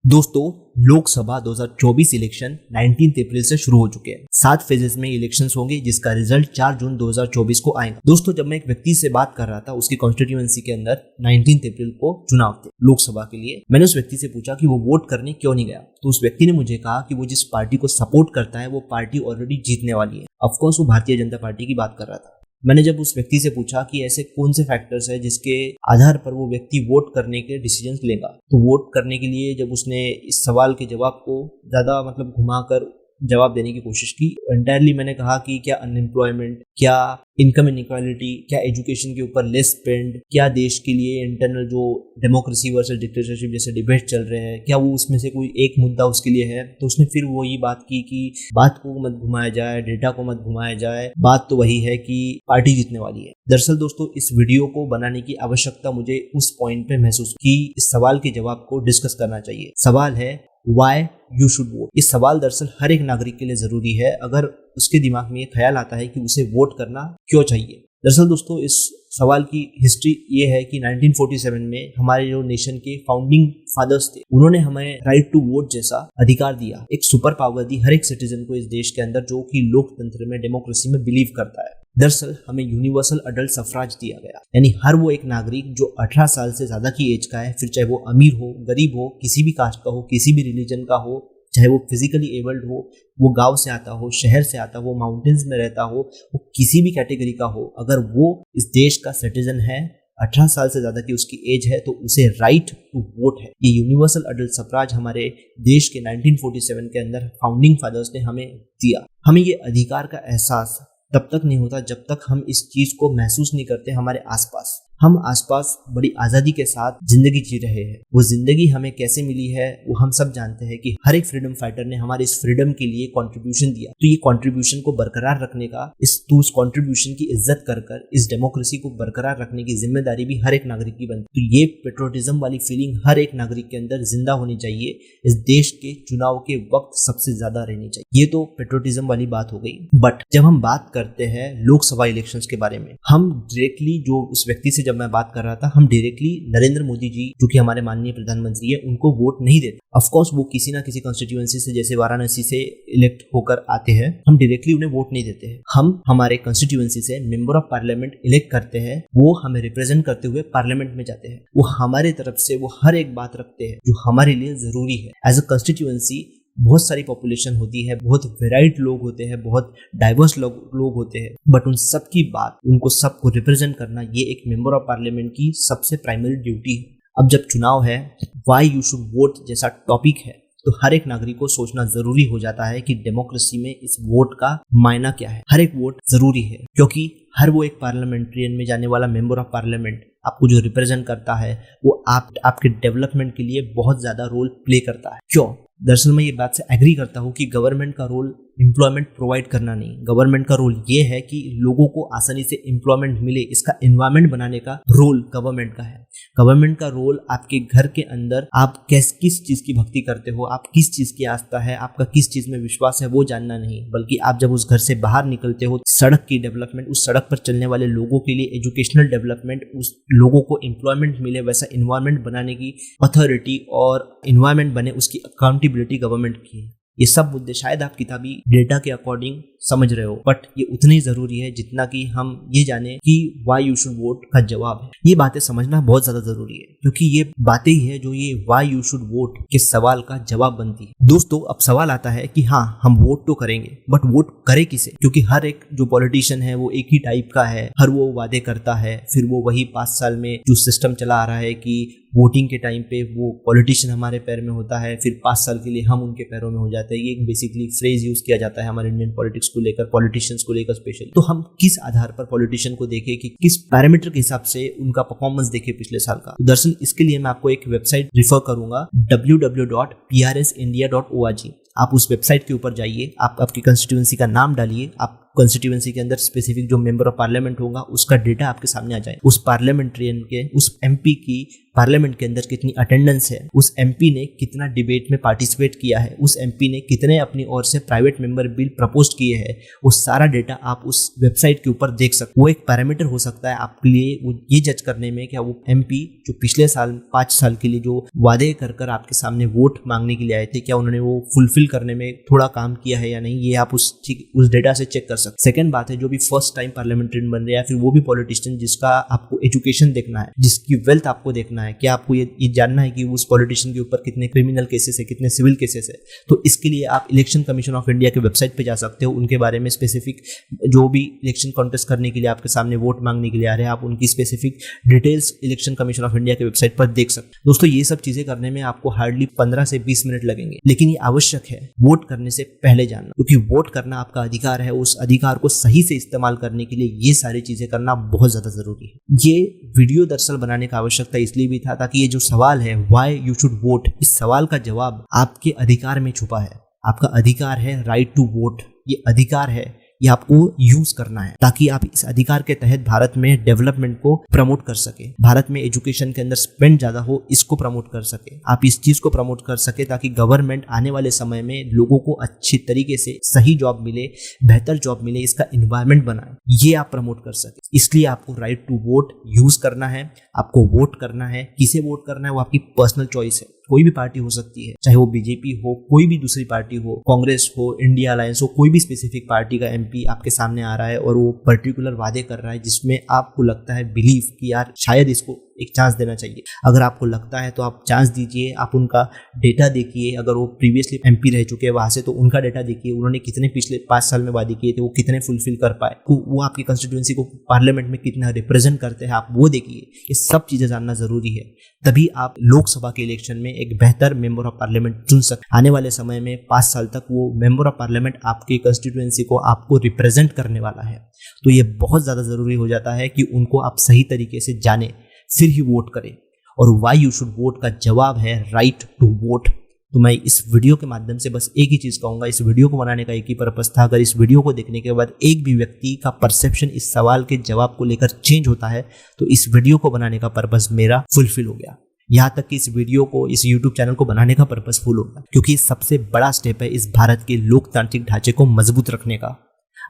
दोस्तों, लोकसभा 2024 इलेक्शन 19 अप्रैल से शुरू हो चुके हैं। 7 फेजेस में इलेक्शंस होंगे जिसका रिजल्ट 4 जून 2024 को आएगा। दोस्तों, जब मैं एक व्यक्ति से बात कर रहा था, उसकी कॉन्स्टिट्यूएंसी के अंदर 19 अप्रैल को चुनाव थे लोकसभा के लिए, मैंने उस व्यक्ति से पूछा कि वो वोट करने क्यों नहीं गया। तो उस व्यक्ति ने मुझे कहा कि वो जिस पार्टी को सपोर्ट करता है वो पार्टी ऑलरेडी जीतने वाली है। ऑफकोर्स वो भारतीय जनता पार्टी की बात कर रहा था। मैंने जब उस व्यक्ति से पूछा कि ऐसे कौन से फैक्टर्स है जिसके आधार पर वो व्यक्ति वोट करने के डिसीजंस लेगा, तो वोट करने के लिए जब उसने इस सवाल के जवाब को ज्यादा घुमाकर जवाब देने की कोशिश की, एंटायरली मैंने कहा कि क्या अनएम्प्लॉयमेंट, क्या इनकम इनइक्वालिटी, क्या एजुकेशन के ऊपर लेस स्पेंड, क्या देश के लिए इंटरनल जो डेमोक्रेसी वर्सेस डिक्टेटरशिप जैसे डिबेट चल रहे हैं, क्या वो उसमें से कोई एक मुद्दा उसके लिए है। तो उसने फिर वही बात की कि बात को मत घुमाया जाए, डेटा को मत घुमाया जाए, बात तो वही है कि पार्टी जीतने वाली है। दरअसल दोस्तों, इस वीडियो को बनाने की आवश्यकता मुझे उस पॉइंट पे महसूस की, इस सवाल के जवाब को डिस्कस करना चाहिए। सवाल है वाई यू शुड वोट। इस सवाल दरअसल हर एक नागरिक के लिए जरूरी है अगर उसके दिमाग में ये ख्याल आता है कि उसे वोट करना क्यों चाहिए। दरअसल दोस्तों, इस सवाल की हिस्ट्री ये है कि 1947 में हमारे जो नेशन के फाउंडिंग फादर्स थे, उन्होंने हमें राइट टू वोट जैसा अधिकार दिया, एक सुपर पावर दी हर एक सिटीजन को इस देश के अंदर जो कि लोकतंत्र में, डेमोक्रेसी में बिलीव करता है। दरअसल हमें यूनिवर्सल अडल्ट सफराज दिया गया, यानी हर वो एक नागरिक जो 18 साल से ज्यादा की एज का है, फिर चाहे वो अमीर हो, गरीब हो, किसी भी कास्ट का हो, किसी भी रिलीजन का हो, चाहे वो फिजिकली एबल्ड हो, वो गांव से आता हो, शहर से आता हो, माउंटेन्स में रहता हो, वो किसी भी कैटेगरी का हो, अगर वो इस देश का सिटीजन है, 18 साल से ज्यादा की उसकी एज है, तो उसे राइट टू वोट है। ये यूनिवर्सल अडल्ट सफराज हमारे देश के 1947 के अंदर फाउंडिंग फादर्स ने हमें दिया। हमें ये अधिकार का एहसास तब तक नहीं होता जब तक हम इस चीज को महसूस नहीं करते हमारे आसपास। हम आसपास बड़ी आजादी के साथ जिंदगी जी रहे हैं। वो जिंदगी हमें कैसे मिली है वो हम सब जानते हैं कि हर एक फ्रीडम फाइटर ने हमारे इस फ्रीडम के लिए कंट्रीब्यूशन दिया। तो ये कंट्रीब्यूशन को बरकरार रखने का, उस कंट्रीब्यूशन की इज्जत कर इस डेमोक्रेसी को बरकरार रखने की जिम्मेदारी भी हर एक नागरिक की बनती है। तो ये पेट्रोटिज्म वाली फीलिंग हर एक नागरिक के अंदर जिंदा होनी चाहिए, इस देश के चुनाव के वक्त सबसे ज्यादा रहनी चाहिए। ये तो पेट्रोटिज्म वाली बात हो गई। बट जब हम बात करते हैं लोकसभा इलेक्शंस के बारे में, हम डायरेक्टली जो उस व्यक्ति से जब मैं बात कर रहा था, हम डायरेक्टली नरेंद्र मोदी जी जो कि हमारे माननीय प्रधानमंत्री है उनको वोट नहीं देते। ऑफ कोर्स वो किसी ना किसी कॉन्स्टिट्यूएंसी से, जैसे वाराणसी से इलेक्ट होकर आते हैं, हम डायरेक्टली उन्हें वोट नहीं देते हैं। हम हमारे कॉन्स्टिट्यूएंसी से मेंबर ऑफ पार्लियामेंट इलेक्ट करते हैं, वो हमें रिप्रेजेंट करते हुए पार्लियामेंट में जाते हैं। वो हमारे तरफ से वो हर एक बात रखते हैं जो हमारे लिए जरूरी है। एज अ कॉन्स्टिट्यूएंसी बहुत सारी पॉपुलेशन होती है, बहुत वेराइड लोग होते हैं, बहुत डाइवर्स लोग होते हैं, बट उन सब की बात, उनको सबको रिप्रेजेंट करना, ये एक मेंबर ऑफ पार्लियामेंट की सबसे प्राइमरी ड्यूटी है। अब जब चुनाव है, व्हाई यू शुड वोट जैसा टॉपिक है, तो हर एक नागरिक को सोचना जरूरी हो जाता है कि डेमोक्रेसी में इस वोट का मायना क्या है। हर एक वोट जरूरी है क्योंकि हर वो एक पार्लियामेंट्रियन में जाने वाला मेंबर ऑफ पार्लियामेंट आपको जो रिप्रेजेंट करता है, वो आपके डेवलपमेंट के लिए बहुत ज्यादा रोल प्ले करता है। क्यों? दरअसल मैं ये बात से एग्री करता हूँ कि गवर्नमेंट का रोल एम्प्लॉयमेंट प्रोवाइड करना नहीं, गवर्नमेंट का रोल ये है कि लोगों को आसानी से एम्प्लॉयमेंट मिले, इसका एनवायरमेंट बनाने का रोल गवर्नमेंट का है। गवर्नमेंट का रोल आपके घर के अंदर आप किस चीज की भक्ति करते हो, आप किस चीज की आस्था है, आपका किस चीज में विश्वास है, वो जानना नहीं, बल्कि आप जब उस घर से बाहर निकलते हो, सड़क की डेवलपमेंट, उस सड़क पर चलने वाले लोगों के लिए एजुकेशनल डेवलपमेंट, उस लोगों को एम्प्लॉयमेंट मिले वैसा एनवायरमेंट बनाने की अथॉरिटी और एनवायरमेंट बने उसकी अकाउंटेबिलिटी गवर्नमेंट की है। ये सब मुद्दे शायद आप किताबी डेटा के अकॉर्डिंग समझ रहे हो, बट ये उतने ही जरूरी है जितना कि हम ये जाने कि व्हाई यू शुड वोट का जवाब है। ये बातें समझना बहुत ज्यादा जरूरी है क्योंकि ये बातें ही है जो ये व्हाई यू शुड वोट के सवाल का जवाब बनती है। दोस्तों, अब सवाल आता है कि हाँ, हम वोट तो करेंगे, बट वोट करे किसे? क्योंकि हर एक जो पॉलिटिशियन है वो एक ही टाइप का है, हर वो वादे करता है, फिर वो वही 5 साल में जो सिस्टम चला आ रहा है कि वोटिंग के टाइम पे वो पॉलिटिशियन हमारे पैर में होता है, फिर 5 साल के लिए हम उनके पैरों में हो जाते हैं। ये एक बेसिकली फ्रेज यूज किया जाता है हमारे इंडियन पॉलिटिक्स को लेकर, पॉलिटिशियंस को लेकर स्पेशल। तो हम किस आधार पर पॉलिटिशियन को देखें, कि किस पैरामीटर के हिसाब से उनका परफॉर्मेंस देखें पिछले साल का? तो दरअसल इसके लिए मैं आपको एक वेबसाइट रिफर करूंगा, www.prsindia.org। आप उस वेबसाइट के ऊपर जाइए, आप आपकी कंस्टिट्यूएंसी का नाम डालिए, आप कंस्टिट्यूएंसी के अंदर स्पेसिफिक जो मेंबर ऑफ पार्लियामेंट होगा उसका डेटा आपके सामने आ जाए, उस पार्लियामेंट्रियन के, उस एमपी की पार्लियामेंट के अंदर कितनी अटेंडेंस है, उस एमपी ने कितना डिबेट में पार्टिसिपेट किया है, उस एमपी ने कितने अपनी ओर से प्राइवेट मेंबर बिल प्रपोज किए हैं, वो सारा डेटा आप उस वेबसाइट के ऊपर देख सकते। वो एक पैरामीटर हो सकता है आपके लिए वो ये जज करने में क्या वो एमपी जो पिछले साल 5 साल के लिए जो वादे कर कर आपके सामने वोट मांगने के लिए आए थे, क्या उन्होंने वो फुलफिल करने में थोड़ा काम किया है या नहीं, ये आप उस डेटा से चेक कर सकते। सेकंड बात है, जो भी फर्स्ट टाइम पार्लियामेंट्रियन बन रहे हैं या फिर वो भी पॉलिटिशियन जिसका आपको एजुकेशन देखना है, जिसकी वेल्थ आपको देखना है, क्या आपको ये जानना है कि उस पॉलिटिशियन के ऊपर कितने क्रिमिनल केसेस है, कितने सिविल केसेस है, तो इसके लिए आप इलेक्शन कमीशन ऑफ इंडिया के वेबसाइट पे जा सकते हो। उनके बारे में स्पेसिफिक जो भी इलेक्शन कॉन्टेस्ट करने के लिए आपके सामने वोट मांगने के लिए आ रहे हैं, आप उनकी specific details election commission of India के वेबसाइट पर देख सकते हो। दोस्तों ये सब चीजें करने में आपको हार्डली 15 से 20 मिनट लगेंगे, लेकिन ये आवश्यक है वोट करने से पहले जानना, क्योंकि वोट करना आपका अधिकार है। उस अधिकार को सही से इस्तेमाल करने के लिए ये सारी चीजें करना बहुत ज्यादा जरूरी है। ये वीडियो दरअसल बनाने का आवश्यकता इसलिए भी था ताकि ये जो सवाल है व्हाई यू शुड वोट, इस सवाल का जवाब आपके अधिकार में छुपा है। आपका अधिकार है राइट टू वोट, ये अधिकार है, ये आपको यूज करना है ताकि आप इस अधिकार के तहत भारत में डेवलपमेंट को प्रमोट कर सके, भारत में एजुकेशन के अंदर स्पेंड ज्यादा हो इसको प्रमोट कर सके, आप इस चीज को प्रमोट कर सके ताकि गवर्नमेंट आने वाले समय में लोगों को अच्छी तरीके से सही जॉब मिले, बेहतर जॉब मिले, इसका इन्वायरमेंट बनाए, ये आप प्रमोट कर सके। इसलिए आपको राइट टू वोट यूज करना है, आपको वोट करना है। किसे वोट करना है वो आपकी पर्सनल चॉइस है, कोई भी पार्टी हो सकती है, चाहे वो बीजेपी हो, कोई भी दूसरी पार्टी हो, कांग्रेस हो, इंडिया अलायंस हो, कोई भी स्पेसिफिक पार्टी का एमपी आपके सामने आ रहा है और वो पर्टिकुलर वादे कर रहा है जिसमें आपको लगता है बिलीव कि यार शायद इसको एक चांस देना चाहिए। अगर आपको लगता है तो आप चांस दीजिए, आप उनका डेटा देखिए। अगर वो प्रीवियसली एमपी रह चुके हैं वहां से तो उनका डेटा देखिए, उन्होंने कितने पिछले 5 साल में वादे किए थे, वो कितने फुलफिल कर पाए, वो आपकी कंस्टिट्यूएंसी को पार्लियामेंट में कितना रिप्रेजेंट करते हैं, आप वो देखिए। ये सब चीजें जानना जरूरी है, तभी आप लोकसभा के इलेक्शन में एक बेहतर मेंबर ऑफ पार्लियामेंट चुन सकते। आने वाले समय में 5 साल तक वो मेंबर ऑफ पार्लियामेंट आपकी कंस्टिट्यूएंसी को आपको रिप्रेजेंट करने वाला है, तो ये बहुत ज्यादा जरूरी हो जाता है कि उनको आप सही तरीके से जाने फिर ही वोट करें। और व्हाई यू शुड वोट का जवाब है राइट टू वोट। तो मैं इस वीडियो के माध्यम से बस एक ही चीज कहूंगा, इस वीडियो को बनाने का एक ही पर्पस था, अगर इस वीडियो को देखने के बाद एक भी व्यक्ति का परसेप्शन इस सवाल के जवाब को लेकर चेंज होता है तो इस वीडियो को बनाने का पर्पस मेरा फुलफिल हो गया। यहाँ तक कि इस वीडियो को, इस YouTube चैनल को बनाने का पर्पस फुल होगा, क्योंकि सबसे बड़ा स्टेप है इस भारत के लोकतांत्रिक ढांचे को मजबूत रखने का।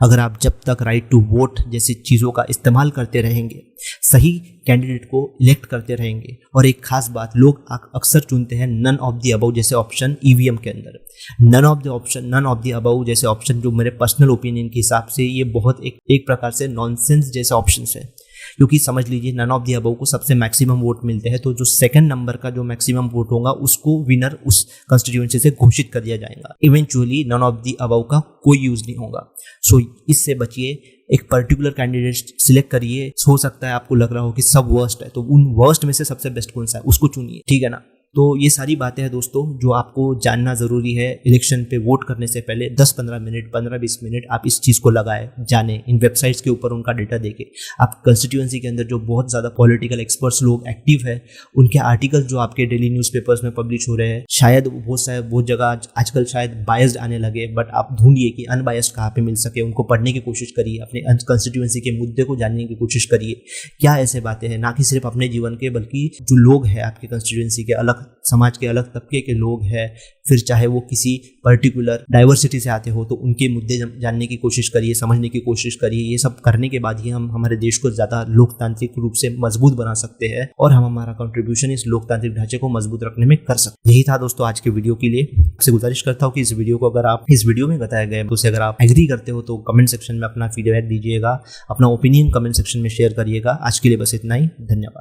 अगर आप जब तक राइट टू वोट जैसी चीज़ों का इस्तेमाल करते रहेंगे, सही कैंडिडेट को इलेक्ट करते रहेंगे, और एक खास बात, लोग अक्सर चुनते हैं नन ऑफ द अबव जैसे ऑप्शन ईवीएम के अंदर। नन ऑफ द अबव जैसे ऑप्शन जो मेरे पर्सनल ओपिनियन के हिसाब से ये बहुत एक प्रकार से नॉनसेंस जैसे ऑप्शन है, क्योंकि समझ लीजिए नन ऑफ द अबव को सबसे मैक्सिमम वोट मिलते हैं, तो जो सेकंड नंबर का जो मैक्सिमम वोट होगा उसको विनर उस कंस्टिट्यूएंसी से घोषित कर दिया जाएगा। Eventually none of the above का कोई यूज नहीं होगा। सो इससे बचिए, एक पर्टिकुलर कैंडिडेट सिलेक्ट करिए। हो सकता है आपको लग रहा हो कि सब वर्स्ट है, तो उन वर्स्ट में से सबसे बेस्ट कौन सा है उसको चुनिए, ठीक है ना। तो ये सारी बातें हैं दोस्तों जो आपको जानना जरूरी है। इलेक्शन पे वोट करने से पहले 10-15 मिनट, 15-20 मिनट आप इस चीज को लगाए, जाने, इन वेबसाइट्स के ऊपर उनका डेटा देके। आप कंस्टिट्यूएंसी के अंदर जो बहुत ज्यादा पॉलिटिकल एक्सपर्ट्स लोग एक्टिव है, उनके आर्टिकल जो आपके डेली न्यूज़पेपर्स में पब्लिश हो रहे हैं, शायद बहुत जगह आजकल शायद बायस्ड आने लगे, बट आप ढूंढिए कि अनबायस्ड कहाँ पे मिल सके, उनको पढ़ने की कोशिश करिए, अपने कंस्टिट्यूएंसी के मुद्दे को जानने की कोशिश करिए। क्या ऐसे बातें हैं, ना कि सिर्फ अपने जीवन के, बल्कि जो लोग हैं आपके कंस्टिट्यूएंसी के, अलग समाज के अलग तबके के लोग हैं, फिर चाहे वो किसी पर्टिकुलर डाइवर्सिटी से आते हो, तो उनके मुद्दे जानने की कोशिश करिए, समझने की कोशिश करिए। ये सब करने के बाद ही हम हमारे देश को ज़्यादा लोकतांत्रिक रूप से मजबूत बना सकते हैं और हम हमारा कंट्रीब्यूशन इस लोकतांत्रिक ढांचे को मजबूत रखने में कर सकते हैं। यही था दोस्तों आज के वीडियो के लिए। आपसे गुजारिश करता हूँ कि इस वीडियो को, अगर आप इस वीडियो में बताया गया उसे अगर आप एग्री करते हो तो कमेंट सेक्शन में अपना फीडबैक दीजिएगा, अपना ओपिनियन कमेंट सेक्शन में शेयर करिएगा। आज के लिए बस इतना ही, धन्यवाद।